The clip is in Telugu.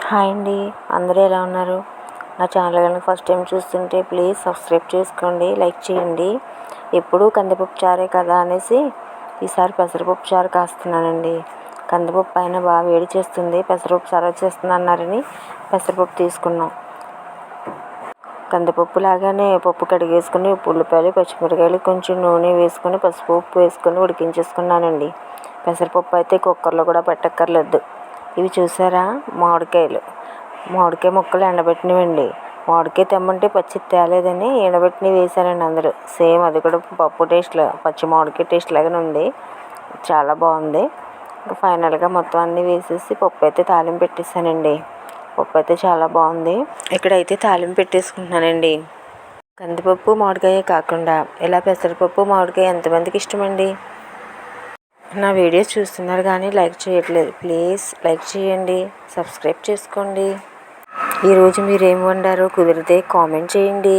హాయ్ అండి, అందరూ ఎలా ఉన్నారు? నా ఛానల్ కనుక ఫస్ట్ టైం చూస్తుంటే ప్లీజ్ సబ్స్క్రైబ్ చేసుకోండి, లైక్ చేయండి. ఎప్పుడూ కందిపప్పు చారే కదా అనేసి ఈసారి పెసరపప్పు చారు కాస్తున్నానండి. కందిపప్పు పైన బాగా వేడి చేస్తుంది, పెసరపప్పు సర్వ చేస్తుంది అన్నారని పెసరపప్పు తీసుకున్నాం. కందిపప్పు లాగానే పప్పు కడిగేసుకుని ఉల్లిపాయలు, పచ్చిమిరకాయలు, కొంచెం నూనె వేసుకొని పసుపు ఉప్పు వేసుకొని ఉడికించేసుకున్నానండి. పెసరపప్పు అయితే కుక్కర్లో కూడా పెట్టక్కర్లేదు. ఇవి చూసారా, మామిడికాయ ముక్కలు ఎండబెట్టినవండి. మామిడికాయ తెమ్మంటే పచ్చి తేలేదని ఎండబెట్టినవి వేసానండి అందులో. సేమ్ అది కూడా పప్పు టేస్ట్లో, పచ్చి మామిడికాయ టేస్ట్ లాగానే ఉంది, చాలా బాగుంది. ఇంకా ఫైనల్గా మొత్తం అన్నీ వేసేసి పప్పు అయితే తాలింపు పెట్టేసానండి. పప్పు అయితే చాలా బాగుంది. ఇక్కడైతే తాలింపు పెట్టేసుకుంటున్నానండి. కందిపప్పు మామిడికాయ కాకుండా ఇలా పెసరపప్పు మామిడికాయ ఎంతమందికి ఇష్టమండి? నా వీడియోస్ చూస్తున్నారు కానీ లైక్ చేయట్లేదు. ప్లీజ్ లైక్ చేయండి, సబ్స్క్రైబ్ చేసుకోండి. ఈరోజు మీరు ఏం వండారో కుదిరితే కామెంట్ చేయండి.